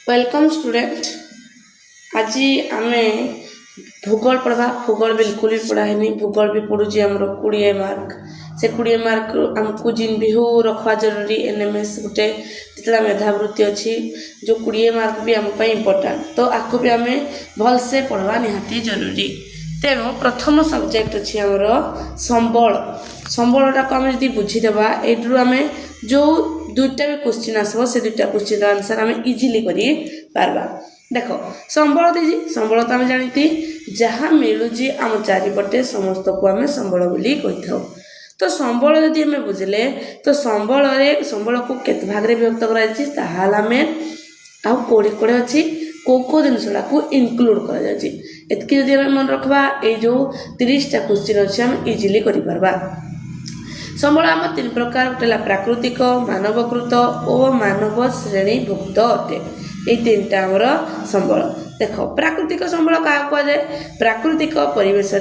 Welcome student. आज आम भूगोल पढ़ा। भूगोल बिल्कुल भी पढ़ाई नहीं। भूगोल भी पढ़ुची आमर 20 मार्क। से 20 मार्क आमको जिन भी हो रखा जरूरी। एनएमएस गोटे जितना मेधावृत्ति अच्छी जो 20 मार्क भी आम इम्पोर्टाट, तो आपको भी आम भलसे पढ़वा निहाती जरूरी। तेणु प्रथम सब्जेक्ट अच्छी आमर संबल। संबलटा को आम जब बुझीदेवा यू आम जो दुईटा भी क्वेश्चन आसो से दुईटा क्वेश्चन आंसर आम इजिली कर देख संबल दीजिए। संबल तो आम जानती जहाँ मिलूँ आम चारिपटे समस्त को आम संबल बोली कही था। तो संबल जदि आम बुझे तो संबल को केते भाग में विभक्त करामें आउ कोड़े कोड़े अच्छी कौ जिनसा को इनक्लूड कर मन रखा ये जो 30टा क्वेश्चन अच्छे आम इजिली कर संबल आम 3 प्रकार गोटे प्राकृतिक, मानवकृत और मानव श्रेणीभुक्त अटे। ये 3टा आमर संबल। देख प्राकृतिक संबल क्या कहुए? प्राकृतिक परिवेश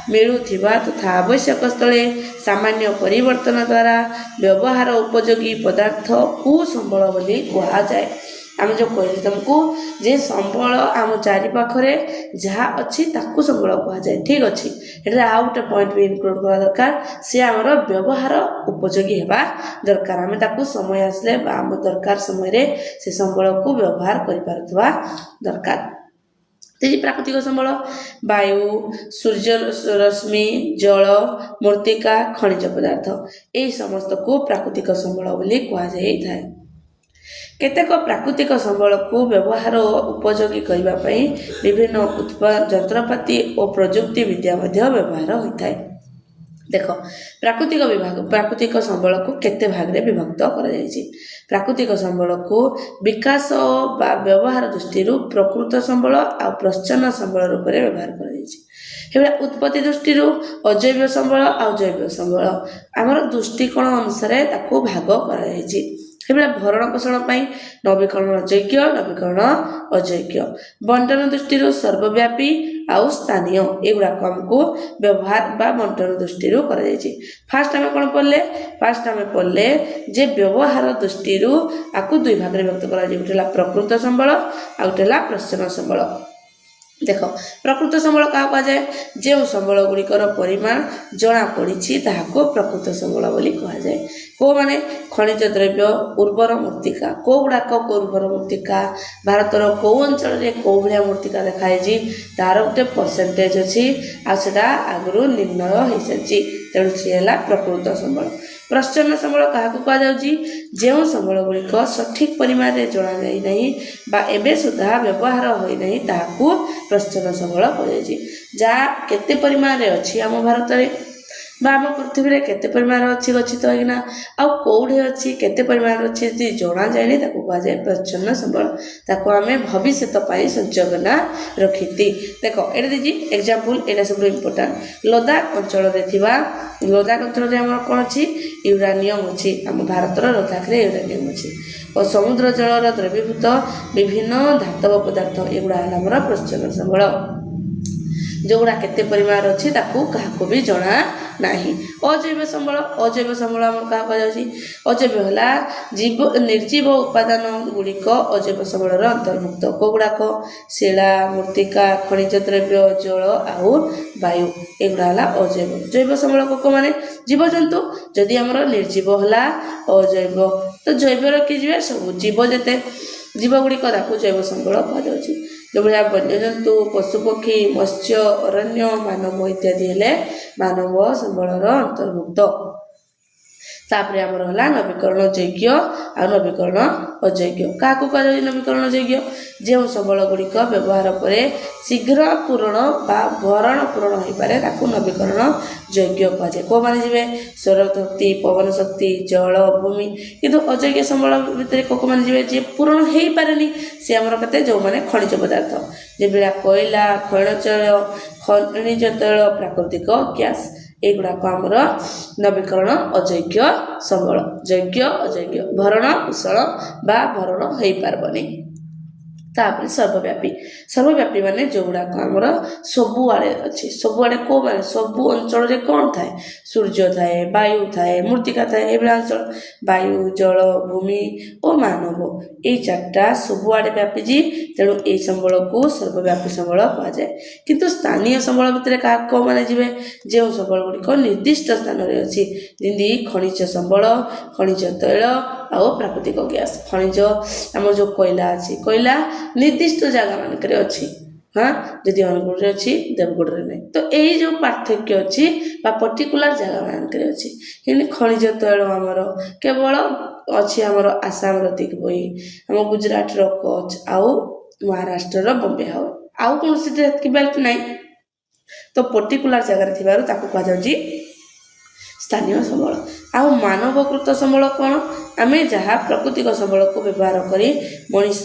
मिलूथिबा तथा आवश्यक स्थले सामान्य परिवर्तन द्वारा व्यवहार उपयोगी पदार्थ को संबल बोली कहुए। आम जो कहली तुमको जे संबल आम चारिपाखे जहाँ अच्छी ताकू संबल कहुए। ठीक अच्छे ये आउ गोटे पॉइंट भी इनक्लूड करा दरकार। सी आमर व्यवहार उपयोगी होगा दरकार। आम ताकू समय आसले आम दरकार समय से संबल को व्यवहार करा दरकार। तेजी प्राकृतिक संबल वायु, सूर्य रश्मि, जल, मृत्तिका, खनिज पदार्थ यही समस्त को प्राकृतिक संबल बोली कहुए। केतेक प्राकृतिक संबल को व्यवहार उपयोगी करने विभिन्न जंत्रपाति और प्रजुक्ति विद्या व्यवहार होता है। देख प्राकृतिक विभाग प्राकृतिक संबल को केते भाग में विभक्त कर प्राकृतिक संबल को विकास बा व्यवहार दृष्टि प्रकृत संबल आ प्रच्छन्न संबल रूप में व्यवहार कर उत्पत्ति दृष्टि अजैव संबल आ जैव संबल आमर दृष्टिकोण अनुसार भाग कर भरण पोषण नवीकरण अजैक्य, नवीकरण अजैक्य, बंटन दृष्टि सर्वव्यापी आउ स्थानीय एगुड़ाक आमको व्यवहार बा बंटन दृष्टि फास्ट आम कौन पढ़ले? फास्ट आम पढ़ले जे व्यवहार दृष्टि आपको 2 भाग में व्यक्त कर प्रकृत संबल आ गोटे प्रच्छन्न संबल। देख प्रकृत संबल क्या कहुए? जो संबल गुड़िकर परिमाण जना पड़ी ताहाको प्रकृत संबल बोली कहुए। को माने खनिज द्रव्य, उर्वर मृत्तिका। कौ गुड़ाक उर्वर मृत्तिका भारतर कौ अंचल में कौ भाया मृत्तिका देखाई तार गोटे परसेंटेज अच्छी आटा आगु निर्णय हो सारी। तेणु सी है प्रकृत संबल। प्रच्छन्न संबल क्या कहुए? जो संबल गुड़िक सठिक परिमाण में जना जाए एवं सुधा व्यवहार होना ताकू प्रच्छन्न संबल कहुए। जहाँ केते परिमाण में अच्छी आम भारत में आम पृथ्वी में केते परिमाण अच्छी गच्छित होना आउ कौड़े अच्छी केते परिमाण अच्छी जना जाए कहुए प्रच्छन्न संबल। ताको आम भविष्य संचोगना रखी। देख ये दीजिए एग्जाम्पल यहाँ सब इम्पोर्टाट। लद्दाख अंचल लद्दाख अंचल आम कौन अच्छी? यूरानियम अच्छी। आम भारत लद्दाख में यूरानियम अच्छी और समुद्र जल द्रवीभूत विभिन्न धातव पदार्थ एगुड़ा आमर प्रच्छन्न संबल। जोगुड़ा केते परिमाण अच्छी क्या भी जना नहीं। अजैव संबल अजैव संबल आम क्या कहुए? अजैव है जीव निर्जीव उपादान गुड़िक अजैव संबल अंतर्भुक्त। कौगुड़ाक शिला, मृत्तिका, खनिज द्रव्य, जल आउ वायु एगुड़ा है अजैव। जैव संबल को माने जीवजंतु। जदि आमर निर्जीव है अजैव तो जैव रखी सब जीव जेते जीव गुड़िक जैव संबल कहुए। जो भाया वन्यजंतु, पशुपक्षी, मत्स्य, अरण्य, मानव इत्यादि हेले मानव संबल अंतर्भुक्त। तापर आमर है नवीकरण योग्य आ नवीकरण अयोग्य। क्या कहुए नवीकरण योग्य? जो संबल गुड़िक व्यवहार पर शीघ्र पूरण बा भरण पूरण हो पाए नवीकरण योग्य कहुए। कौ मैंने जी? सौर शक्ति, पवन शक्ति, जल, भूमि। किंतु अयोग्य संबल भितर कौ मैंने जी पूरण हो पारे सी आमर के जो मैंने खनिज पदार्थ जो कोयला, खनिज तैल, प्राकृतिक गैस एगुड़ाक आमर नवीकरण अयोग्य संबल। योग्य अयोग्य भरण पोषण बा भरण हो पारबनी। तापर सर्वव्यापी सर्वव्यापी माने जो गुड़ाक आमर सबुआड़े अच्छे सबुआड़े को माने सबु अंचल रे कौन थाए सूर्य थाए वायु थाए मृत्तिका थाए एभला अंचल वायु जल भूमि और मानव ये चार्टा सबुआड़े व्यापी तेणु ये संबल को सर्वव्यापी संबल कह जाए किंतु स्थानीय संबल भितर क्या कौन मैंने जी जो संबल गुड़िक निर्दिष्ट स्थान में अच्छी जमी खनिज संबल खनिज तैल आउ प्राकृतिक गैस खनिज आम जो कोयला अच्छी कोयला निर्दिष्ट जगह मानक अच्छी हाँ जदि अनुगुण अच्छी देवगुड़ नहीं तो यही जो पार्थक्य अच्छी पर्टिकुलर जगह मानक अच्छी कि खनिज तैल आमर केवल अच्छी आमर आसाम दिग्बई आम गुजरात कच्छ आउ महाराष्ट्र बॉम्बे हाउ आउ कौन सी बेल्ट नहीं तो पर्टिकुलर जगह थी कहुच्छी स्थानीय संबल आउ मानवकृत संबल कौन आमे जहाँ प्राकृतिक संबल को व्यवहार करी मनीष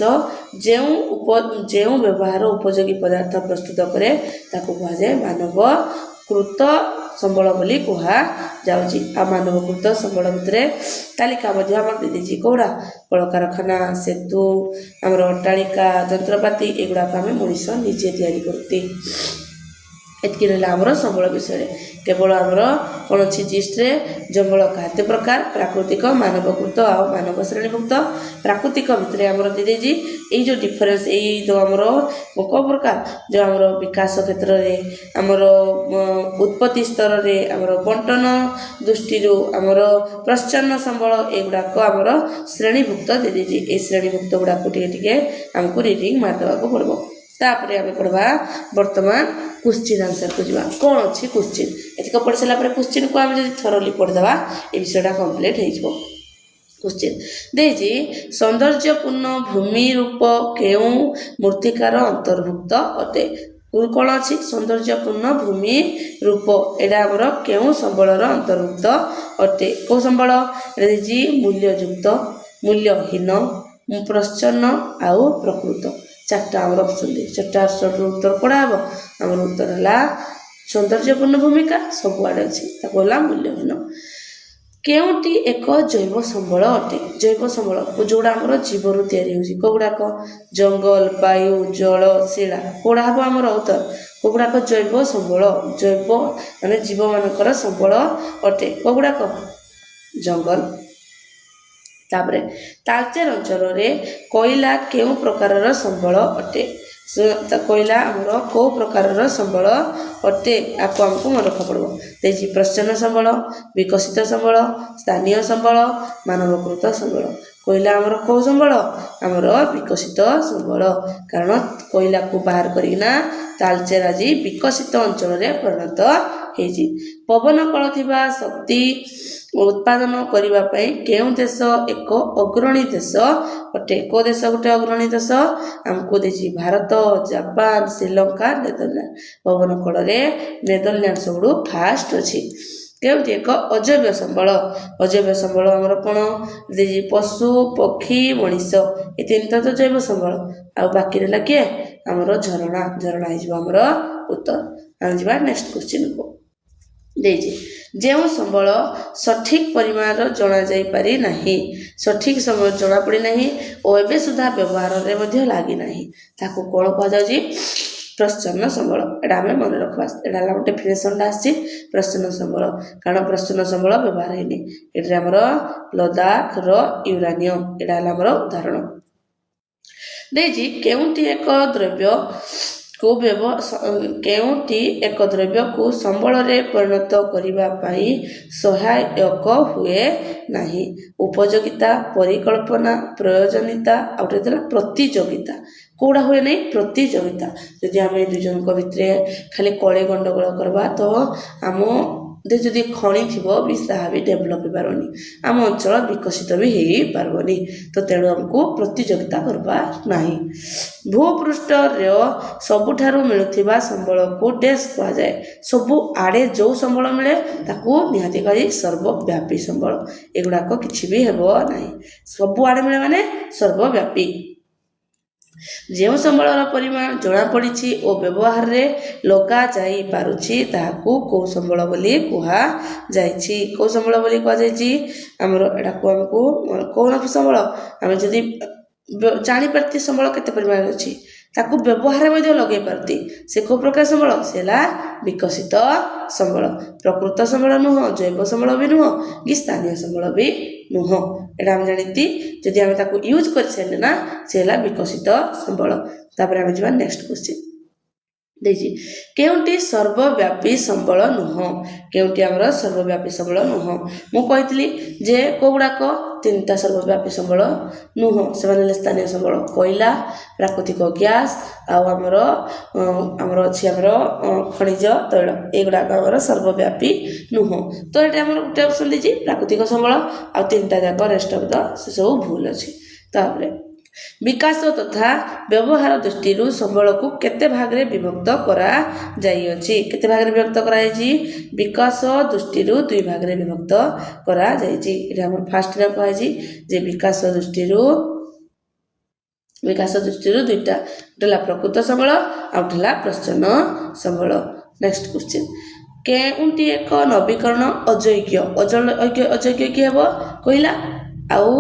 जो व्यवहार उपयोगी पदार्थ प्रस्तुत करे ताको कह जाए मानवकृत संबल बोली कह जाउची आ मानवकृत संबल भितर तालिका दीदी कौड़ा कलकारखाना सेतु आमर अट्टालिका जंत्रपाति एगुड़ाक आम मनीष निजे तैयारी करती एतकी रहा आमर संबल विषय केवल आमर कौन अच्छी जिस्ट्रे जंगल खाद्य प्रकार प्राकृतिक मानवकृत आ मानव श्रेणीभुक्त प्राकृतिक भितर आमर दीदी ये जो डिफरेंस यही जो आमर कौ प्रकार जो आमर विकास क्षेत्र में आमर उत्पत्ति स्तर में आमर बंटन दृष्टि आमर प्रच्छन्न संबल एगुड़ाक आमर श्रेणीभुक्त दीदी ये श्रेणीभुक्त गुड़ाक टे आमको रिडिंग मारदेवा पड़ो तापर आम पढ़वा बर्तमान क्वेश्चन आंसर को जावा कौन अच्छी क्वेश्चन एतिक पढ़ी सारा क्वेश्चन को आम जब थरली पढ़ीदेवा ये विषयटा कम्प्लीट हो क्वेश्चन देजी सौंदर्यपूर्ण भूमि रूप केउ मूर्तिकार अंतर्भुक्त अटे कौन अच्छी सौंदर्यपूर्ण भूमि रूप एटा आमर केउ संबलर अंतर्भुक्त अटे कौ संबल देजी मूल्ययुक्त मूल्यहीन प्रच्छन्न आउ प्रकृत चार्टा आमर ऑप्शन दे चार्टा उत्तर पढ़ा हम आमर उत्तर है सौंदर्यपूर्ण भूमिका सबुआड़े अच्छी मूल्यहीन केउटी एक जैव संबल अटे जैव संबल जोड़ा आमर जीवर तैयारी कौड़ाक जंगल वायु जल शिला कौड़ा हम आमर उत्तर कौड़ाक जैव संबल जैव माने जीव मानकर संबल अटे कौड़ाक जंगल तापरे तालचेर अंचल कोयला केउ प्रकार संबल अटे कोयला आमर कौ प्रकार संबल अटे आपको आमको मन रखा पड़ो तेजी प्रच्छन्न संबल विकसित संबल स्थानीय संबल मानवकृत संबल कोयला आमर कौ संबल आमर विकसित संबल कारण कोयला को बाहर करना तालचेर आज विकसित अंचल में परिणत होती पवन कल थिबा शक्ति उत्पादन करने केउ देश एक अग्रणी देश अटे को देश गोटे अग्रणी देश आमको देछि भारत जापान श्रीलंका नेदरलैंड पवन कल नेदरलैंड सब फास्ट अच्छी केउटी एक अजैव संबल आमर कौन देछि पशु पक्षी मनीष ये तीन तो जैव संबल आ बाकी रहा किए आमर झरणा आमर उत्तर आम जा नेक्स्ट क्वेश्चन को देछि जो संबल सठिक परिमाण जना जाई पारि नाही सठिक समय जना पड़ी नाही और एबे सुधा व्यवहार में लगी नाही ताको कौन कह जाउची प्रच्छन्न संबल एटा आमे मन रखबा एटा ला डेफिनेशन आछि प्रच्छन्न संबल कारण प्रच्छन्न संबल व्यवहार हैनी एटा हमर लद्दाख रो यूरेनियम एटा हमर उदाहरण देजी केउटी एक द्रव्य को केउटी एक द्रव्य को संबल रे परिणत करने सहायक हुए नहीं उपयोगिता परिकल्पना प्रयोजनीयता आउटे प्रतियोगिता कौड़ा हुए नहीं प्रतियोगिता यदि आम दुई जन भितर खाली कले गंडगोल करवा तो आम जदि खणी थी भी डेभलप हो पारनी आम अंचल विकसित भी हो पारबनी तो तेणु आमको प्रतियोगिता करवा नहीं भूपृष्ठ सबुठारु मिलुथिबा संबल को डेस कह जाए सबु आड़े जो संबल मिले ताकू निहाती करी सर्वव्यापी संबल एगुड़ाक किछि भी हेबो नहीं सबु आड़े मिले माने सर्वव्यापी जो संबलर परिमाण जना पड़ी और व्यवहार रे लगा जाई पारुछि ताहाकू को संबल बोली कुहा जाइछि को संबल बोली कुहा जाइछि हमरो एटा को हमको कोन संबल हम जदी ଜାଣିପାରତି ସମ୍ବଳ କେତେ ପରିମାଣରେ ଅଛି, ତାକୁ ବ୍ୟବହାର ମଧ୍ୟ ଲଗାଇ ପାରତି, ସେ କେଉଁ ପ୍ରକାର ସମ୍ବଳ, ସେ ହେଲା ବିକଶିତ ସମ୍ବଳ। ପ୍ରକୃତ ସମ୍ବଳ ନୁହଁ, ଜୈବ ସମ୍ବଳ ବି ନୁହଁ, କି ସ୍ଥାନୀୟ ସମ୍ବଳ ବି ନୁହଁ। ଏଇଟା ଆମେ ଜାଣିତି ଯଦି ଆମେ ତାକୁ ୟୁଜ୍ କରିସାରିଲେ ନା ସେ ହେଲା ବିକଶିତ ସମ୍ବଳ। ତାପରେ ଆମେ ଯିବା ନେକ୍ସଟ କ୍ୱେଶ୍ଚିନ୍ ଦେଇଛି, କେଉଁଟି ସର୍ବବ୍ୟାପୀ ସମ୍ବଳ ନୁହଁ? କେଉଁଟି ଆମର ସର୍ବବ୍ୟାପୀ ସମ୍ବଳ ନୁହଁ? ମୁଁ କହିଥିଲି ଯେ କେଉଁଗୁଡ଼ାକ ତିନିଟା ସର୍ବବ୍ୟାପୀ ସମ୍ବଳ ନୁହଁ, ସେମାନେ ହେଲେ ସ୍ଥାନୀୟ ସମ୍ବଳ କୋଇଲା, ପ୍ରାକୃତିକ ଗ୍ୟାସ୍ ଆଉ ଆମର ଅଛି ଖଣିଜ ତୈଳ, ଏଗୁଡ଼ାକ ଆମର ସର୍ବବ୍ୟାପୀ ନୁହଁ। ତ ଏଠି ଆମର ଗୋଟେ ଅପସନ୍ ଦେଇଛି ପ୍ରାକୃତିକ ସମ୍ବଳ, ଆଉ ତିନିଟା ଯାକ ରେଷ୍ଟ ଅଫ୍ ଦ ସେସବୁ ଭୁଲ ଅଛି। ତାପରେ ବିକାଶ ତଥା ବ୍ୟବହାର ଦୃଷ୍ଟିରୁ ସମ୍ବଳକୁ କେତେ ଭାଗରେ ବିଭକ୍ତ କରାଯାଇଅଛି? କେତେ ଭାଗରେ ବିଭକ୍ତ କରାଯାଇଛି? ବିକାଶ ଦୃଷ୍ଟିରୁ ଦୁଇ ଭାଗରେ ବିଭକ୍ତ କରାଯାଇଛି। ଏଠି ଆମର ଫାର୍ଷ୍ଟରେ କୁହାଯାଇଛି ଯେ ବିକାଶ ଦୃଷ୍ଟିରୁ ଦୁଇଟା, ଗୋଟେ ହେଲା ପ୍ରକୃତ ସମ୍ବଳ ଆଉ ଗୋଟେ ହେଲା ପ୍ରଚ୍ଛନ୍ନ ସମ୍ବଳ। ନେକ୍ସଟ କ୍ୱେଶ୍ଚିନ୍, କେଉଁଟି ଏକ ନବୀକରଣ ଅଯୋଗ୍ୟ? ଅଯୋଗ୍ୟ କିଏ ହେବ? କୋଇଲା। ଆଉ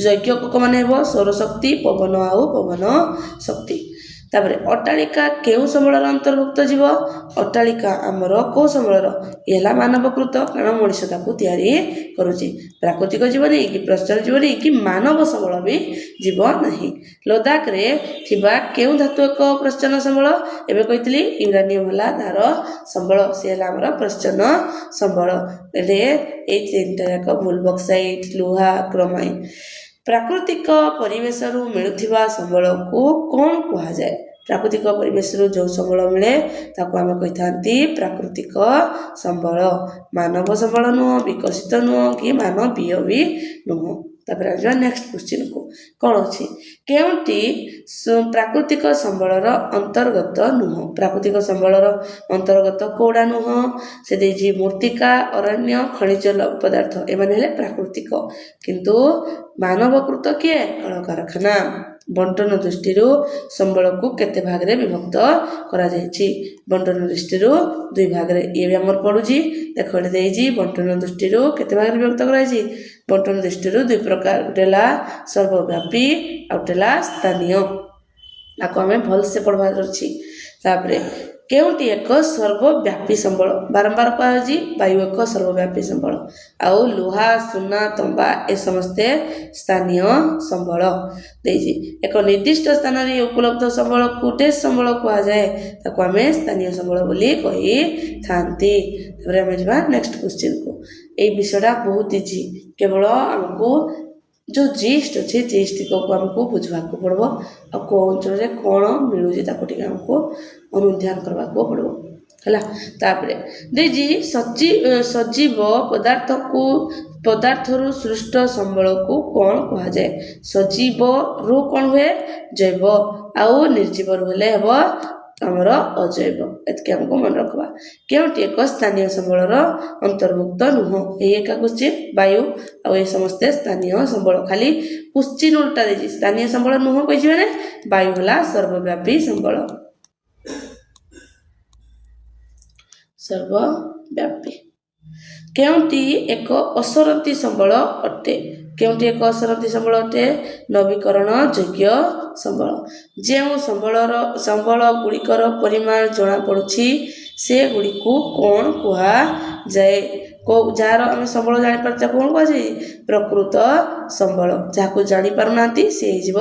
ଯୌଗ୍ୟ ମାନେ ହେବ ସୌରଶକ୍ତି, ପବନ ଆଉ ପବନ ଶକ୍ତି। ତାପରେ ଅଟ୍ଟାଳିକା କେଉଁ ସମ୍ବଳର ଅନ୍ତର୍ଭୁକ୍ତ ଯିବ? ଅଟ୍ଟାଳିକା ଆମର କେଉଁ ସମ୍ବଳର? ଇଏ ହେଲା ମାନବକୃତ, କାରଣ ମଣିଷ ତାକୁ ତିଆରି କରୁଛି। ପ୍ରାକୃତିକ ଜୀବନି କି ପ୍ରଚ୍ଛନ୍ନ ଜୀବନି କି ମାନବ ସମ୍ବଳ ବି ଯିବ ନାହିଁ। ଲଦାଖରେ ଥିବା କେଉଁ ଧାତୁ ଏକ ପ୍ରଚ୍ଛନ୍ନ ସମ୍ବଳ? ଏବେ କହିଥିଲି ୟୁରାନିୟମ ହେଲା ତାର ସମ୍ବଳ, ସେ ହେଲା ଆମର ପ୍ରଚ୍ଛନ୍ନ ସମ୍ବଳ। ଏଇ ତିନିଟା ଯାକ ଭୁଲ, ବକ୍ସାଇଟ୍, ଲୁହା, କ୍ରୋମାଇନ୍। ପ୍ରାକୃତିକ ପରିବେଶରୁ ମିଳୁଥିବା ସମ୍ବଳକୁ କ'ଣ କୁହାଯାଏ? ପ୍ରାକୃତିକ ପରିବେଶରୁ ଯେଉଁ ସମ୍ବଳ ମିଳେ ତାକୁ ଆମେ କହିଥାନ୍ତି ପ୍ରାକୃତିକ ସମ୍ବଳ। ମାନବ ସମ୍ବଳ ନୁହଁ, ବିକଶିତ ନୁହଁ, କି ମାନବୀୟ ବି ନୁହଁ। ତାପରେ ଆସିବା ନେକ୍ସଟ କ୍ୱେଶ୍ଚିନ୍କୁ, କ'ଣ ଅଛି? କେଉଁଟି ପ୍ରାକୃତିକ ସମ୍ବଳର ଅନ୍ତର୍ଗତ ନୁହଁ? ପ୍ରାକୃତିକ ସମ୍ବଳର ଅନ୍ତର୍ଗତ କେଉଁଟା ନୁହଁ? ସେ ଦେଇଛି ମୂର୍ତ୍ତିକା, ଅରଣ୍ୟ, ଖଣିଜ ପଦାର୍ଥ, ଏମାନେ ହେଲେ ପ୍ରାକୃତିକ। କିନ୍ତୁ ମାନବକୃତ କିଏ? କଳକାରଖାନା। ବଣ୍ଟନ ଦୃଷ୍ଟିରୁ ସମ୍ବଳକୁ କେତେ ଭାଗରେ ବିଭକ୍ତ କରାଯାଇଛି? ବଣ୍ଟନ ଦୃଷ୍ଟିରୁ ଦୁଇ ଭାଗରେ। ଇଏ ବି ଆମର ପଡୁଛି, ଦେଖ ଏଠି ଦେଇଛି ବଣ୍ଟନ ଦୃଷ୍ଟିରୁ କେତେ ଭାଗରେ ବିଭକ୍ତ କରାଯାଇଛି? ବଣ୍ଟନ ଦୃଷ୍ଟିରୁ ଦୁଇ ପ୍ରକାର, ଗୋଟେ ହେଲା ସର୍ବବ୍ୟାପୀ ଆଉ ଗୋଟେ ହେଲା ସ୍ଥାନୀୟ। ଆକୁ ଆମେ ଭଲସେ ପଢ଼ିବାର ଅଛି। ତାପରେ କେଉଁଟି ଏକ ସର୍ବବ୍ୟାପୀ ସମ୍ବଳ? ବାରମ୍ବାର କୁହାଯାଉଛି ବାୟୁ ଏକ ସର୍ବବ୍ୟାପୀ ସମ୍ବଳ, ଆଉ ଲୁହା, ସୁନା, ତମ୍ବା ଏ ସମସ୍ତେ ସ୍ଥାନୀୟ ସମ୍ବଳ ଦେଇଛି। ଏକ ନିର୍ଦ୍ଦିଷ୍ଟ ସ୍ଥାନରେ ଉପଲବ୍ଧ ସମ୍ବଳକୁ ଟେଷ୍ଟ ସମ୍ବଳ କୁହାଯାଏ, ତାକୁ ଆମେ ସ୍ଥାନୀୟ ସମ୍ବଳ ବୋଲି କହିଥାନ୍ତି। ତାପରେ ଆମେ ଯିବା ନେକ୍ସଟ କ୍ୱେଶ୍ଚିନ୍କୁ। ଏଇ ବିଷୟଟା ବହୁତ ଇଜି, କେବଳ ଆମକୁ ଯେଉଁ ଜିଷ୍ଟ ଅଛି ଜିଷ୍ଟକୁ ଆମକୁ ବୁଝିବାକୁ ପଡ଼ିବ, ଆଉ କେଉଁ ଅଞ୍ଚଳରେ କ'ଣ ମିଳୁଛି ତାକୁ ଟିକେ ଆମକୁ ଅନୁଧ୍ୟାନ କରିବାକୁ ପଡ଼ିବ ହେଲା। ତାପରେ ଦେଇଛି ସଜୀବ ପଦାର୍ଥରୁ ସୃଷ୍ଟ ସମ୍ବଳକୁ କ'ଣ କୁହାଯାଏ? ସଜୀବରୁ କ'ଣ ହୁଏ? ଜୈବ, ଆଉ ନିର୍ଜୀବରୁ ହେଲେ ହେବ ଆମର ଅଜୈବ। ଏତିକି ଆମକୁ ମନେ ରଖିବା। କେଉଁଟି ଏକ ସ୍ଥାନୀୟ ସମ୍ବଳର ଅନ୍ତର୍ଭୁକ୍ତ ନୁହଁ? ଏଇ ଏକା କ୍ୱେଶ୍ଚିନ୍, ବାୟୁ ଆଉ ଏ ସମସ୍ତେ ସ୍ଥାନୀୟ ସମ୍ବଳ। ଖାଲି କ୍ୱେଶ୍ଚିନ୍ ଉଲ୍ଟା ଦେଇଛି, ସ୍ଥାନୀୟ ସମ୍ବଳ ନୁହଁ କହିଛି ମାନେ ବାୟୁ ହେଲା ସର୍ବବ୍ୟାପୀ ସମ୍ବଳ। ସର୍ବବ୍ୟାପୀ। କେଉଁଟି ଏକ ଅସରନ୍ତି ସମ୍ବଳ ଅଟେ? କେଉଁଟି ଏକ ଅସରନ୍ତି ସମ୍ବଳ ଅଟେ? ନବୀକରଣ ଯୋଗ୍ୟ ସମ୍ବଳ। ଯେଉଁ ସମ୍ବଳ ଗୁଡ଼ିକର ପରିମାଣ ଜଣାପଡ଼ୁଛି ସେଗୁଡ଼ିକୁ କ'ଣ କୁହାଯାଏ? ଯାହାର ଆମେ ସମ୍ବଳ ଜାଣିପାରୁଛୁ କ'ଣ କୁହାଯାଏ? ପ୍ରକୃତ ସମ୍ବଳ। ଯାହାକୁ ଜାଣିପାରୁନାହାନ୍ତି ସେ ହେଇଯିବ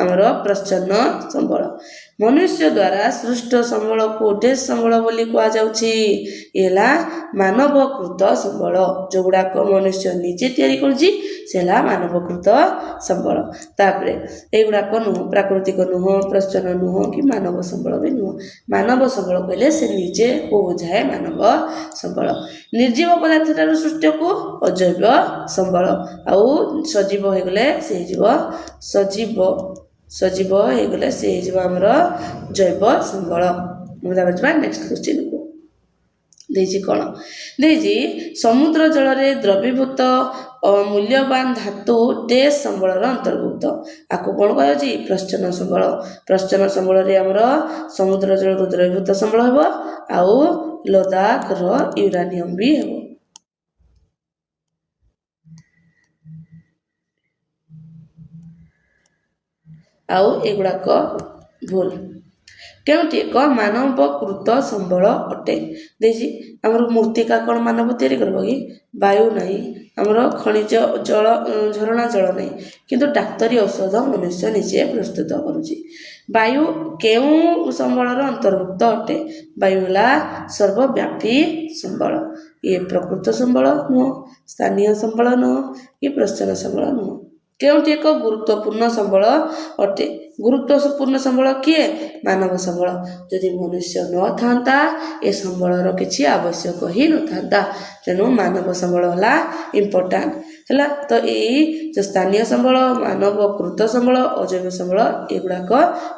ଆମର ପ୍ରଚ୍ଛନ୍ନ ସମ୍ବଳ। ମନୁଷ୍ୟ ଦ୍ୱାରା ସୃଷ୍ଟ ସମ୍ବଳକୁ ଟେଷ୍ଟ ସମ୍ବଳ ବୋଲି କୁହାଯାଉଛି। ଏ ହେଲା ମାନବକୃତ ସମ୍ବଳ, ଯେଉଁଗୁଡ଼ାକ ମନୁଷ୍ୟ ନିଜେ ତିଆରି କରୁଛି ସେ ହେଲା ମାନବକୃତ ସମ୍ବଳ। ତାପରେ ଏଗୁଡ଼ାକ ନୁହଁ, ପ୍ରାକୃତିକ ନୁହଁ, ପ୍ରଚ୍ଛନ୍ନ ନୁହଁ, କି ମାନବ ସମ୍ବଳ ବି ନୁହଁ। ମାନବ ସମ୍ବଳ କହିଲେ ସେ ନିଜେ ବୁଝାଏ ମାନବ ସମ୍ବଳ। ନିର୍ଜୀବ ପଦାର୍ଥଠାରୁ ସୃଷ୍ଟକୁ ଅଜୈବ ସମ୍ବଳ, ଆଉ ସଜୀବ ହେଇଗଲେ ସେ ହେଇଯିବ ସଜୀବ ହେଇଗଲେ ସେ ହେଇଯିବ ଆମର ଜୈବ ସମ୍ବଳ। ତାପରେ ଯିବା ନେକ୍ସଟ କ୍ୱେଶ୍ଚିନ୍କୁ। ଦେଇଛି କ'ଣ? ଦେଇଛି ସମୁଦ୍ର ଜଳରେ ଦ୍ରବୀଭୂତ ମୂଲ୍ୟବାନ ଧାତୁ ଟେଷ୍ଟ ସମ୍ବଳର ଅନ୍ତର୍ଭୁକ୍ତ। ଆକୁ କ'ଣ କୁହାଯାଉଛି? ପ୍ରଚ୍ଛନ୍ନ ସମ୍ବଳ। ପ୍ରଚ୍ଛନ୍ନ ସମ୍ବଳରେ ଆମର ସମୁଦ୍ର ଜଳରୁ ଦ୍ରବୀଭୂତ ସମ୍ବଳ ହେବ, ଆଉ ଲଦାଖର ୟୁରାନିୟମ ବି ହେବ। आउ एगुड़ाक भूल केउटी एक मानवकृत संबल अटे देखी आमर मूर्तिका कौन मानव तैयारी करब कि वायु नहीं आमर खनिज जल झरणा जल नहीं किंतु डाक्तरी औषध मनुष्य निजे प्रस्तुत करुच्ची वायु केउ संबलर अंतर्भुक्त अटे वायु है सर्वव्यापी संबल ये प्रकृत संबल नुह स्थानीय संबल नुह ये प्रस्थान संबल नुह केउटी एक गुरुत्वपूर्ण संबल अटे गुरुत्वपूर्ण संबल किए मानव संबल जदि मनुष्य न था ए संबलर किसी आवश्यक ही न था तेणु मानव संबल है इम्पोर्टाट है तो यही जो स्थानीय संबल मानवकृत संबल अजैव संबल एगुड़ाक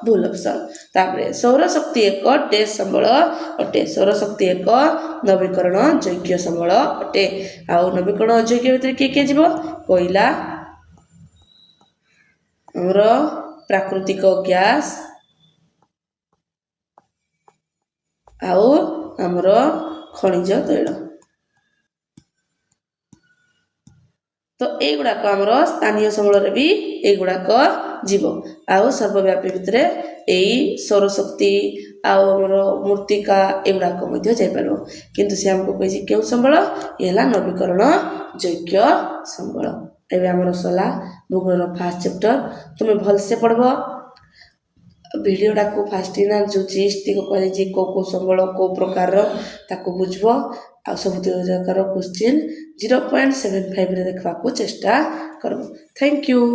भूल ऑप्शन तापर सौरशक्ति एक टेस्ट संबल अटे सौरशक्ति एक नवीकरण योग्य संबल अटे आउ नवीकरण अयोग्य भितर किए किए जीव कोयला आमर प्राकृतिक गैस आउ आमर खनिज तैल तो एगुड़ाक आमर स्थानीय संबल भी एगुड़ाक जीव आउ सर्वव्यापी भितर यही सौरशक्ति आउ आमर मूर्तिका एगुड़ाक जापर किंतु से आमको कही क्यों संबल ये नवीकरण योग्य संबल एवं आमर सला भूगोल फास्ट चैप्टर तुम्हें भलसे पढ़ब भिडियोटा को फास्ट ना जो जीस्ट कही को संबल को प्रकार ताको बुझब आ सब जकार क्वेश्चन 0.75 देखा चेष्टा करब। Thank you.